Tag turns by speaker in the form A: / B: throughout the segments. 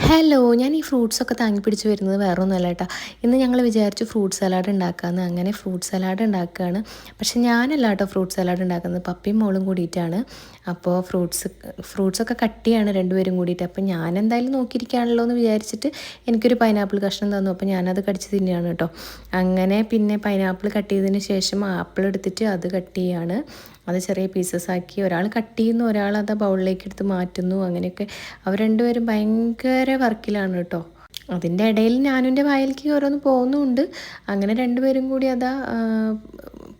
A: Hello, ഞാൻ ഈ ഫ്രൂട്ട്സൊക്കെ താങ്ങി പിടിച്ച് വരുന്നത് വേറെ ഒന്നുമല്ല കേട്ടോ. ഇന്ന് ഞങ്ങൾ വിചാരിച്ചു ഫ്രൂട്ട് സലാഡ് ഉണ്ടാക്കാമെന്ന്. അങ്ങനെ ഫ്രൂട്ട് സലാഡ് ഉണ്ടാക്കുകയാണ്. പക്ഷെ ഞാനല്ല കേട്ടോ ഫ്രൂട്ട് സലാഡ് ഉണ്ടാക്കുന്നത്, പപ്പയും മോളും കൂടിയിട്ടാണ്. അപ്പോൾ ഫ്രൂട്ട്സൊക്കെ കട്ട് ചെയ്യാണ് രണ്ടുപേരും കൂടിയിട്ട്. അപ്പോൾ ഞാൻ എന്തായാലും നോക്കിയിരിക്കുകയാണല്ലോ എന്ന് വിചാരിച്ചിട്ട് എനിക്കൊരു പൈനാപ്പിൾ കഷ്ണം തന്നു. അപ്പോൾ ഞാനത് കടിച്ച് തിന്നുകയാണ് കേട്ടോ. അങ്ങനെ പിന്നെ പൈനാപ്പിൾ കട്ട് ചെയ്തതിന് ശേഷം ആപ്പിൾ എടുത്തിട്ട് അത് കട്ട് ചെയ്യാണ്. അത് ചെറിയ പീസസ് ആക്കി ഒരാൾ കട്ട് ചെയ്യുന്നു, ഒരാൾ അത് ബൗളിലേക്ക് എടുത്ത് മാറ്റുന്നു. അങ്ങനെയൊക്കെ അവർ രണ്ടുപേരും ഭയങ്കര വർക്കിലാണ് കേട്ടോ. അതിൻ്റെ ഇടയിൽ ഞാനും എൻ്റെ വായിലേക്ക് ഓരോന്ന് പോകുന്നുമുണ്ട്. അങ്ങനെ രണ്ടുപേരും കൂടി അതാ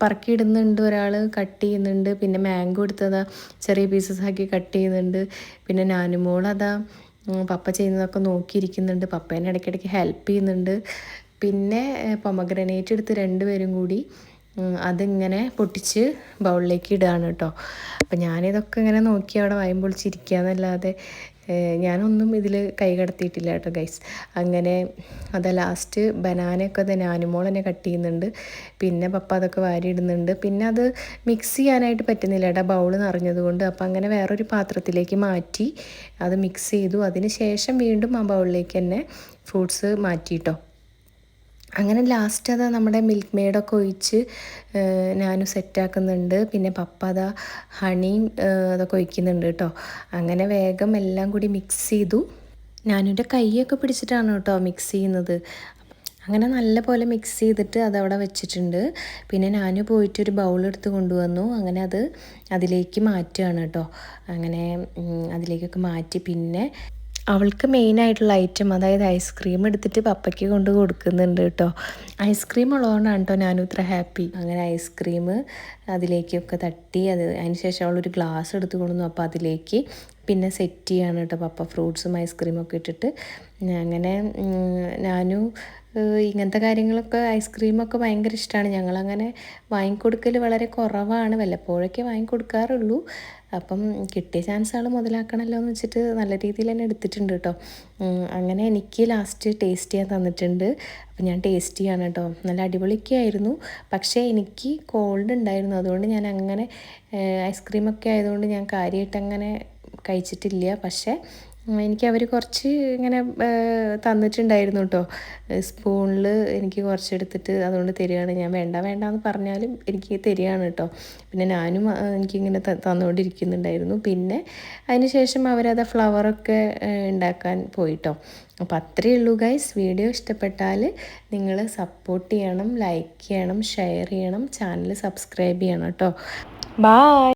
A: പറക്കിയിടുന്നുണ്ട്, ഒരാൾ കട്ട് ചെയ്യുന്നുണ്ട്. പിന്നെ മാംഗോ എടുത്തതാ ചെറിയ പീസസ് ആക്കി കട്ട് ചെയ്യുന്നുണ്ട്. പിന്നെ നാനുമോളതാ പപ്പ ചെയ്യുന്നതൊക്കെ നോക്കിയിരിക്കുന്നുണ്ട്. പപ്പേനെ ഇടയ്ക്കിടയ്ക്ക് ഹെൽപ്പ് ചെയ്യുന്നുണ്ട്. പിന്നെ പൊമഗ്രനേറ്റ് എടുത്ത് രണ്ടുപേരും കൂടി അതിങ്ങനെ പൊട്ടിച്ച് ബൗളിലേക്ക് ഇടുകയാണ് കേട്ടോ. അപ്പം ഞാനിതൊക്കെ ഇങ്ങനെ നോക്കി അവിടെ വായും പൊളിച്ചിരിക്കുക എന്നല്ലാതെ ഞാനൊന്നും ഇതിൽ കൈ കടത്തിയിട്ടില്ല കേട്ടോ ഗൈസ്. അങ്ങനെ അത് ലാസ്റ്റ് ബനാനയൊക്കെ അത് ഞാനുമോൾ തന്നെ കട്ട് ചെയ്യുന്നുണ്ട്. പിന്നെ പപ്പ അതൊക്കെ വാരിയിടുന്നുണ്ട്. പിന്നെ അത് മിക്സ് ചെയ്യാനായിട്ട് പറ്റുന്നില്ല കേട്ടോ, ബൗൾ നിറഞ്ഞതുകൊണ്ട്. അപ്പോൾ അങ്ങനെ വേറൊരു പാത്രത്തിലേക്ക് മാറ്റി അത് മിക്സ് ചെയ്തു. അതിന് ശേഷം വീണ്ടും ആ ബൗളിലേക്ക് തന്നെ ഫ്രൂട്ട്സ് മാറ്റിയിട്ടോ. അങ്ങനെ ലാസ്റ്റ് അതാ നമ്മുടെ മിൽക്ക് മെയ്ഡൊക്കെ ഒഴിച്ച് ഞാനും സെറ്റാക്കുന്നുണ്ട്. പിന്നെ പപ്പ അതാ ഹണിയും അതൊക്കെ ഒഴിക്കുന്നുണ്ട് കേട്ടോ. അങ്ങനെ വേഗം എല്ലാം കൂടി മിക്സ് ചെയ്തു. ഞാനെൻ്റെ കൈയൊക്കെ പിടിച്ചിട്ടാണ് കേട്ടോ മിക്സ് ചെയ്യുന്നത്. അങ്ങനെ നല്ല പോലെ മിക്സ് ചെയ്തിട്ട് അതവിടെ വെച്ചിട്ടുണ്ട്. പിന്നെ ഞാൻ പോയിട്ടൊരു ബൗളെടുത്ത് കൊണ്ടുവന്നു. അങ്ങനെ അതിലേക്ക് മാറ്റുകയാണ് കേട്ടോ. അങ്ങനെ അതിലേക്കൊക്കെ മാറ്റി പിന്നെ അവൾക്ക് മെയിനായിട്ടുള്ള ഐറ്റം, അതായത് ഐസ്ക്രീം എടുത്തിട്ട് പപ്പയ്ക്ക് കൊണ്ട് കൊടുക്കുന്നുണ്ട് കേട്ടോ. ഐസ്ക്രീം ഉള്ളതുകൊണ്ടാണ് കേട്ടോ ഞാനും ഇത്ര ഹാപ്പി. അങ്ങനെ ഐസ്ക്രീം അതിലേക്കൊക്കെ തട്ടി അതിന് ശേഷം അവളൊരു ഗ്ലാസ് എടുത്ത് കൊണ്ടുവന്നു. അപ്പോൾ അതിലേക്ക് പിന്നെ സെറ്റ് ചെയ്യാണ് കേട്ടോ പപ്പ, ഫ്രൂട്ട്സും ഐസ്ക്രീമൊക്കെ ഇട്ടിട്ട്. അങ്ങനെ ഞാനും ഇങ്ങനത്തെ കാര്യങ്ങളൊക്കെ ഐസ്ക്രീമൊക്കെ ഭയങ്കര ഇഷ്ടമാണ്. ഞങ്ങളങ്ങനെ വാങ്ങിക്കൊടുക്കൽ വളരെ കുറവാണ്, വല്ലപ്പോഴൊക്കെ വാങ്ങിക്കൊടുക്കാറുള്ളൂ. അപ്പം കിട്ടിയ ചാൻസ് ആൾ മുതലാക്കണമല്ലോ എന്ന് വെച്ചിട്ട് നല്ല രീതിയിൽ തന്നെ എടുത്തിട്ടുണ്ട് കേട്ടോ. അങ്ങനെ എനിക്ക് ലാസ്റ്റ് ടേസ്റ്റ് ചെയ്യാൻ തന്നിട്ടുണ്ട്. അപ്പം ഞാൻ ടേസ്റ്റ് ചെയ്യാണ് കേട്ടോ. നല്ല അടിപൊളിയൊക്കെ ആയിരുന്നു. പക്ഷേ എനിക്ക് കോൾഡ് ഉണ്ടായിരുന്നു, അതുകൊണ്ട് ഞാൻ അങ്ങനെ ഐസ്ക്രീമൊക്കെ ആയതുകൊണ്ട് ഞാൻ കാര്യമായിട്ട് അങ്ങനെ കഴിച്ചിട്ടില്ല. പക്ഷേ എനിക്ക് അവർ കുറച്ച് ഇങ്ങനെ തന്നിട്ടുണ്ടായിരുന്നു കേട്ടോ. സ്പൂണിൽ എനിക്ക് കുറച്ചെടുത്തിട്ട് അതുകൊണ്ട് തരികയാണ്. ഞാൻ വേണ്ട വേണ്ട എന്ന് പറഞ്ഞാലും എനിക്ക് തരികയാണ് കേട്ടോ. പിന്നെ ഞാനും എനിക്കിങ്ങനെ തന്നുകൊണ്ടിരിക്കുന്നുണ്ടായിരുന്നു. പിന്നെ അതിന് ശേഷം അവരത് ഫ്ലവറൊക്കെ ഉണ്ടാക്കാൻ പോയിട്ടോ. അപ്പോൾ അത്രയേ ഉള്ളൂ ഗൈസ്. വീഡിയോ ഇഷ്ടപ്പെട്ടാൽ നിങ്ങൾ സപ്പോർട്ട് ചെയ്യണം, ലൈക്ക് ചെയ്യണം, ഷെയർ ചെയ്യണം, ചാനൽ സബ്സ്ക്രൈബ് ചെയ്യണം കേട്ടോ. ബായ്.